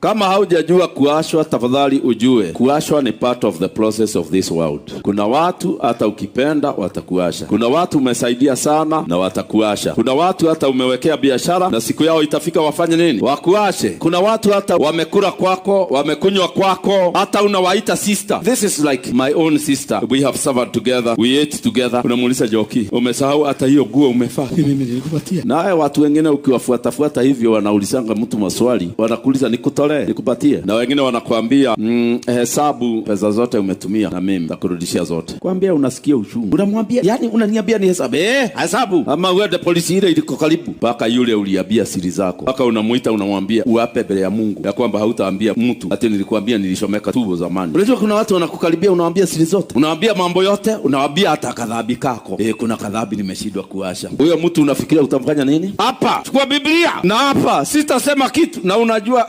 Kama haujajua kuashwa, tafadhali ujue kuashwa ni part of the process of this world. Kuna watu hata ukipenda watakuasha. Kuna watu umesaidia sana na watakuasha. Kuna watu hata umewekea biashara na siku yao itafika wafanye nini? Wakuashe. Kuna watu hata wamekula kwako, wamekunywa kwako, hata unawaita sister. This is like my own sister. We have suffered together. We ate together. Unamuuliza Joki, umesahau hata hiyo nguo umefaa? Mimi nilikupatia. Naye watu wengine ukiwafuata hivyo wanaulizanga mtu maswali, wanakuuliza nikutolee, nikupatie. Na wengine wanakuambia hesabu pesa zote umetumia na mimi nitakurudishia zote. Kwambia unasikia uchungu. Unamwambia, yani unaniambia ni hesabu. Hesabu. Ama uende polisi ile iliko karibu. Paka yule uliambia siri zako. Paka unamuita unamwambia uape mbele ya Mungu ya kwamba hautaambia mtu ati nilikwambia nilishomeka tubo zamani. Unajua kuna watu wanakukaribia unawaambia siri zote. Unawaambia mambo yote, unawaambia hata kadhabi kako. Kuna kadhabi nimeshindwa kuasha. Huyo mtu unafikiria utamfanya nini? Hapa chukua Biblia na hapa sitasema kitu na unajua